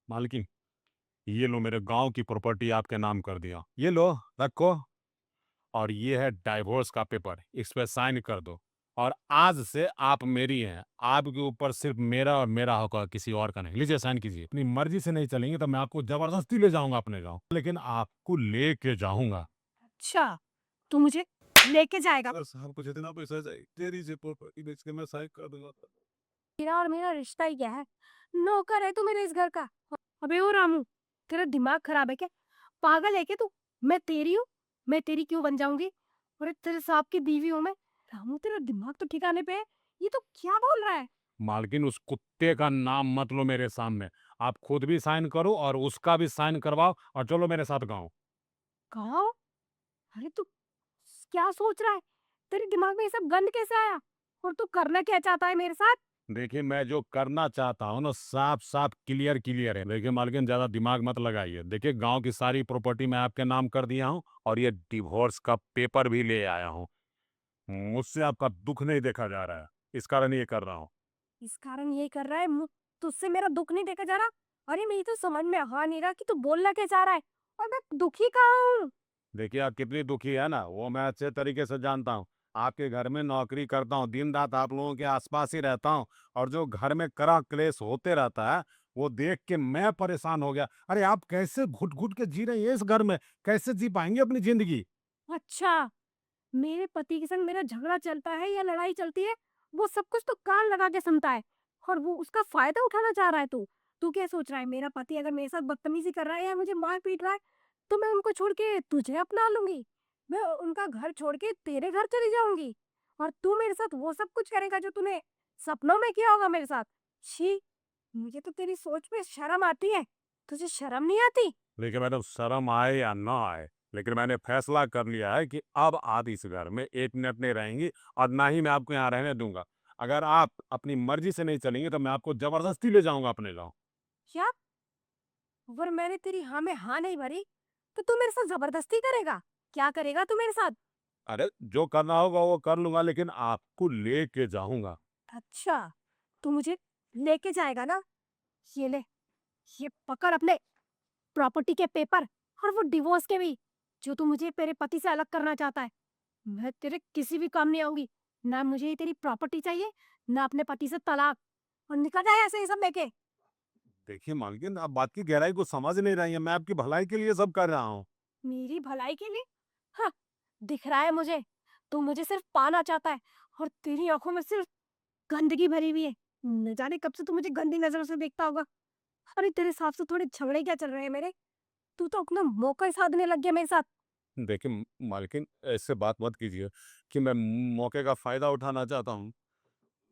मालकिन, ये लो मेरे गांव की प्रॉपर्टी आपके नाम कर दिया। ये लो, रखो। और ये है डाइवोर्स का पेपर, इस पे साइन कर दो। और आज से आप मेरी हैं। आपके ऊपर सिर्फ मेरा और मेरा हक है, किसी और का नहीं। लीजिए साइन कीजिए। अपनी मर्जी से नहीं चलेंगे तो मैं आपको जबरदस्ती ले जाऊंगा अपने गांव, लेकिन आपको लेके जाऊंगा। अच्छा, तू मुझे लेके जाएगा? अगर साहब को जितना पैसा चाहिए तेरी से प्रॉपर्टी बेच के मैं साइन कर दूंगा। तेरा और मेरा रिश्ता ही क्या है? नौकर है तू मेरे इस घर का। अबे ओ रामू, तेरा दिमाग खराब है क्या? पागल है क्या तू? मैं तेरी हूँ? मैं तेरी क्यों बन जाऊंगी? अरे तेरे सांप की बीवी हूँ मैं। रामू, तेरा दिमाग तो ठिकाने पे है। ये तो क्या बोल रहा है? मालकिन, उस कुत्ते का नाम मत लो मेरे सामने। आप खुद भी साइन करो और उसका भी साइन करवाओ और चलो मेरे साथ गाँव। कहा? अरे तू क्या सोच रहा है? तेरे दिमाग में ये सब गंद कैसे आया? और तू करना क्या चाहता है मेरे साथ? देखिए, मैं जो करना चाहता हूँ ना, साफ साफ क्लियर क्लियर है। देखिए मालकिन, ज्यादा दिमाग मत लगाइए। देखिए, गांव की सारी प्रॉपर्टी मैं आपके नाम कर दिया हूँ और ये डिवोर्स का पेपर भी ले आया हूँ। मुझसे आपका दुख नहीं देखा जा रहा है, इस कारण ये कर रहा हूँ। इस कारण ये कर रहा है तुझसे मेरा दुख नहीं देखा जा रहा? अरे मेरी तो समझ में आ नहीं रहा कि तू बोलना क्या चाह रहा है। और मैं दुखी कहाँ हूँ? देखिए, आप कितनी दुखी है ना, वो मैं अच्छे तरीके से जानता हूँ। आपके घर में नौकरी करता हूँ, दिन रात आप लोगों के आसपास ही रहता हूँ। और जो घर में करा क्लेश होते रहता है, वो देख के मैं परेशान हो गया। अरे आप कैसे घुट घुट के जी रहे हैं इस घर में? कैसे जी पाएंगे अपनी जिंदगी? अच्छा, मेरे पति के संग मेरा झगड़ा चलता है या लड़ाई चलती है, वो सब कुछ तो कान लगा के सुनता है। और वो उसका फायदा उठाना चाह रहा है तू। तू क्या सोच रहा है, मेरा पति अगर मेरे साथ बदतमीजी कर रहा है या मुझे मार पीट रहा है, तो मैं उनको छोड़ के तुझे अपना लूंगी? मैं उनका घर छोड़ के तेरे घर चली जाऊंगी? और तू मेरे साथ वो सब कुछ करेगा जो तूने सपनों में किया होगा मेरे साथ? छी, मुझे तो तेरी सोच पे शर्म आती है। तुझे शर्म नहीं आती? देखिए मैडम, शर्म आए या ना आए, लेकिन मैंने फैसला कर लिया है कि अब आप इस घर में एक मिनट नहीं रहेंगी और ना ही मैं आपको यहाँ रहने दूंगा। अगर आप अपनी मर्जी से नहीं चलेंगे तो मैं आपको जबरदस्ती ले जाऊंगा अपने गाँव। क्या? अगर मैंने तेरी हाँ में हाँ नहीं भरी, तो तू मेरे साथ जबरदस्ती करेगा? क्या करेगा तू मेरे साथ? अरे जो करना होगा वो कर लूंगा, लेकिन आपको लेके जाऊंगा। अच्छा, तू मुझे लेके जाएगा ना? ये ले, ये पकड़ अपने प्रॉपर्टी के पेपर, और वो डिवोर्स के भी, जो तू मुझे तेरे पति से अलग करना चाहता है। मैं तेरे किसी भी काम नहीं आऊंगी। ना मुझे ये तेरी प्रॉपर्टी चाहिए, ना अपने पति से तलाक। और निकल जाए ऐसे ही सब लेके। देखिए मालकिन, आप बात की गहराई को समझ नहीं रही हैं। मैं आपकी भलाई के लिए सब कर रहा हूँ। मेरी भलाई के लिए? हाँ, दिख रहा है मुझे। तू मुझे सिर्फ पाना चाहता है, और तेरी आंखों में सिर्फ गंदगी भरी हुई है। न जाने कब से तू मुझे गंदी नजरों से देखता होगा। अरे तेरे साथ से थोड़े झगड़े क्या चल रहे हैं मेरे? तू तो अपना मौका ही साधने लग गया मेरे साथ। देखिए मालकिन, ऐसे बात मत कीजिए कि मैं मौके का फायदा उठाना चाहता हूँ।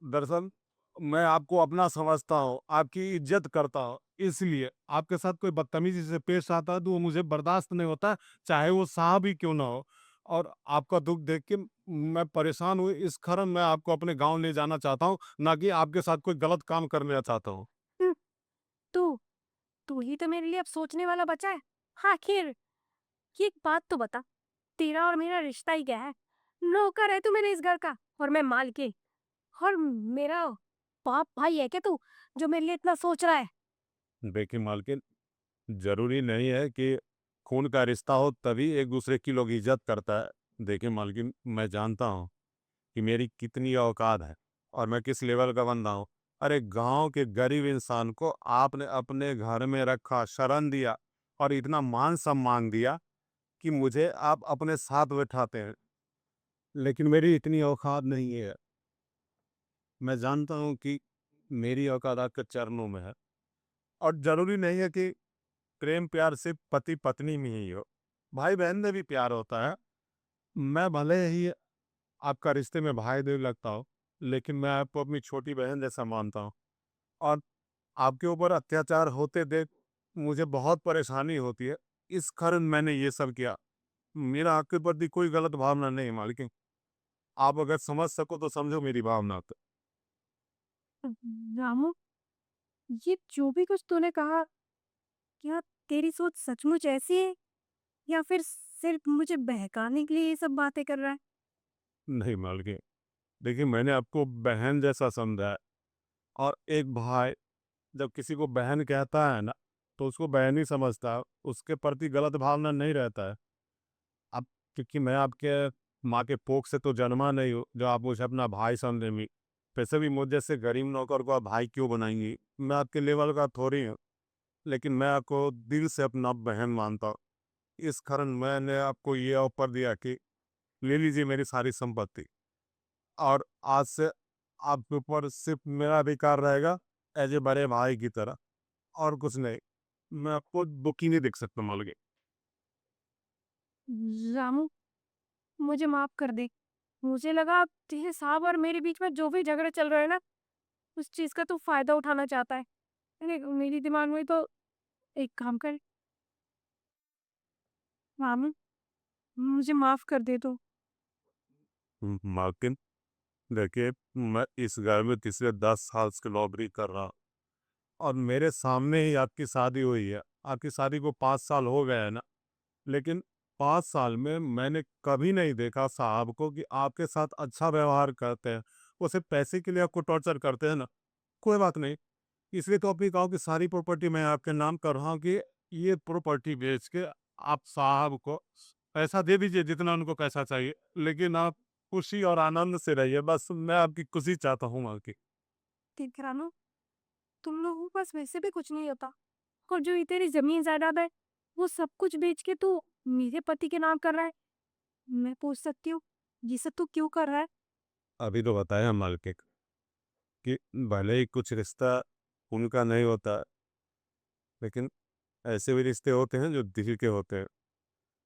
दरअसल मैं आपको अपना समझता हूँ, आपकी इज्जत करता हूँ, इसलिए आपके साथ कोई बदतमीजी से पेश आता है तो वो मुझे बर्दाश्त नहीं होता, चाहे वो साहब ही क्यों ना हो। और आपका दुख देख के मैं परेशान हूँ, इस कारण मैं आपको अपने गांव ले जाना चाहता हूँ, ना कि आपके साथ कोई गलत काम करना चाहता हूँ। हम्म, तू तू ही तो मेरे लिए अब सोचने वाला बचा है। आखिर ये एक बात तो बता, तेरा और मेरा रिश्ता ही क्या है? नौकर है तू मेरे इस घर का, और मैं मालकिन। और मेरा बाप भाई है क्या तू, जो मेरे लिए इतना सोच रहा है? देखिए मालकिन, जरूरी नहीं है कि खून का रिश्ता हो तभी एक दूसरे की लोग इज्जत करता है। देखिए मालकिन, मैं जानता हूँ कि मेरी कितनी औकात है और मैं किस लेवल का बंदा हूँ। अरे गांव के गरीब इंसान को आपने अपने घर में रखा, शरण दिया और इतना मान सम्मान दिया कि मुझे आप अपने साथ बैठाते हैं। लेकिन मेरी इतनी औकात नहीं है। मैं जानता हूँ कि मेरी औकात आपके चरणों में है। और जरूरी नहीं है कि प्रेम प्यार सिर्फ पति पत्नी में ही हो, भाई बहन में भी प्यार होता है। मैं भले ही आपका रिश्ते में भाई नहीं लगता हो, लेकिन मैं आपको अपनी छोटी बहन जैसा मानता हूँ। और आपके ऊपर अत्याचार होते देख मुझे बहुत परेशानी होती है, इस कारण मैंने ये सब किया। मेरा आपके प्रति कोई गलत भावना नहीं है मालिक। आप अगर समझ सको तो समझो मेरी भावना तो। रामू, ये जो भी कुछ तूने कहा, क्या तेरी सोच सचमुच ऐसी है, या फिर सिर्फ मुझे बहकाने के लिए ये सब बातें कर रहा है? नहीं मालिक, देखिए मैंने आपको बहन जैसा समझा है। और एक भाई जब किसी को बहन कहता है ना, तो उसको बहन ही समझता है, उसके प्रति गलत भावना नहीं रहता है। अब क्योंकि मैं आपके माँ के कोख से तो जन्मा नहीं हूँ, जो आप मुझे अपना भाई समझेंगी। वैसे भी मुझे जैसे गरीब नौकर को आप भाई क्यों बनाएँगी? मैं आपके लेवल का थोड़ी हूँ, लेकिन मैं आपको दिल से अपना बहन मानता हूँ। इस कारण मैंने आपको ये ऑफ़र दिया कि ले लीजिए मेरी सारी संपत्ति, और आज से आपके ऊपर सिर्फ़ मेरा अधिकार रहेगा एज़ ए बड़े भाई की तरह, और कुछ नहीं। मैं आपको दुखी नहीं देख सकता मालूम। रामू, मुझे माफ कर दे। मुझे लगा तेरे साहब और मेरे बीच में जो भी झगड़े चल रहे हैं ना, उस चीज का तू फायदा उठाना चाहता है। अरे मेरी दिमाग में तो एक काम कर, रामू, मुझे माफ कर दे तो। मार्किन, देखिए, मैं इस घर में पिछले 10 साल से नौकरी कर रहा हूँ, और मेरे सामने ही आपकी शादी हुई है। आपकी शादी को 5 साल हो गए हैं ना, लेकिन 5 साल में मैंने कभी नहीं देखा साहब को कि आपके साथ अच्छा व्यवहार करते हैं। वो सिर्फ़ पैसे के लिए आपको टॉर्चर करते हैं ना, कोई बात नहीं। इसलिए तो अपनी गाँव की सारी प्रॉपर्टी मैं आपके नाम कर रहा हूँ कि ये प्रॉपर्टी बेच के आप साहब को पैसा दे दीजिए जितना उनको पैसा चाहिए, लेकिन आप खुशी और आनंद से रहिए, बस मैं आपकी खुशी चाहता हूँ बाकी। देख रानू, तुम लोगों के पास वैसे भी कुछ नहीं होता, और जो ये तेरी जमीन जायदाद है, वो सब कुछ बेच के तू मेरे पति के नाम कर रहा है। मैं पूछ सकती हूँ, ये सब तू क्यों कर रहा है? अभी तो बताया मालिक कि भले ही कुछ रिश्ता उनका नहीं होता, लेकिन ऐसे भी रिश्ते होते हैं जो दिल के होते हैं,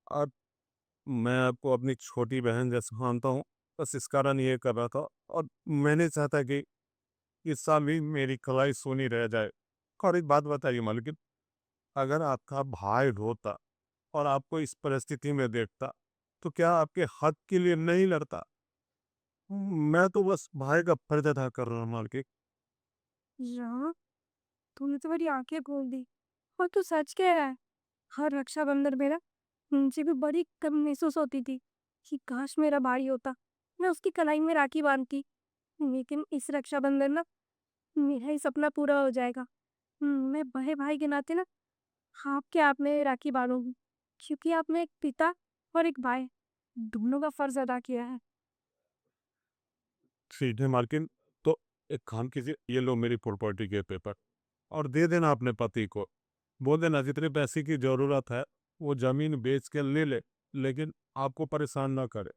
और मैं आपको अपनी छोटी बहन जैसा मानता हूँ। बस इस कारण ये कर रहा था, और मैंने चाहता कि इस साल भी मेरी कलाई सोनी रह जाए। और एक बात बताइए मालकिन, अगर आपका भाई होता और आपको इस परिस्थिति में देखता, तो क्या आपके हक के लिए नहीं लड़ता? मैं तो बस भाई का फर्ज अदा कर रहा हूँ मालकिन। राम, तूने तो मेरी आंखें खोल दी। और तू सच कह रहा है। हर रक्षाबंधन में ना मुझे भी बड़ी कम महसूस होती थी कि काश मेरा भाई होता, मैं उसकी कलाई में राखी बांधती। लेकिन इस रक्षाबंधन ना मेरा ही सपना पूरा हो जाएगा। मैं बड़े भाई के नाते ना आपके आप में राखी बांधूंगी, क्योंकि आपने एक पिता और एक भाई दोनों का फर्ज अदा किया है। ठीक है मालकिन, तो एक काम कीजिए, ये लो मेरी प्रॉपर्टी के पेपर, और दे देना अपने पति को। बोल देना जितने पैसे की ज़रूरत है वो ज़मीन बेच के ले ले, लेकिन आपको परेशान ना करे।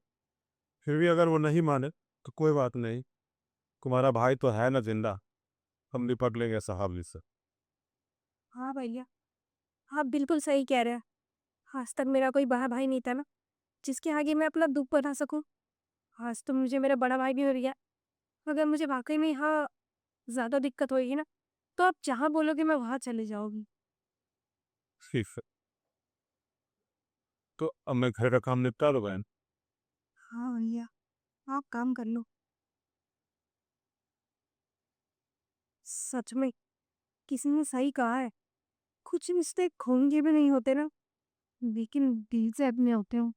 फिर भी अगर वो नहीं माने तो कोई बात नहीं, तुम्हारा भाई तो है ना जिंदा, हम निपट लेंगे साहब जी से। हाँ भैया, आप बिल्कुल सही कह रहे हैं। आज तक मेरा कोई बड़ा भाई नहीं था ना, जिसके आगे मैं अपना दुख बता सकूं। आज तो मुझे मेरा बड़ा भाई भी मिल गया। अगर मुझे वाकई में यहाँ ज्यादा दिक्कत होगी ना, तो आप जहाँ बोलोगे मैं वहाँ चले जाऊंगी। ठीक है, तो अब मैं घर का काम निपटा लूँ बहन। हाँ भैया, आप काम कर लो। सच में किसी ने सही कहा है, कुछ रिश्ते खून के भी नहीं होते ना, लेकिन दिल से अपने होते हो।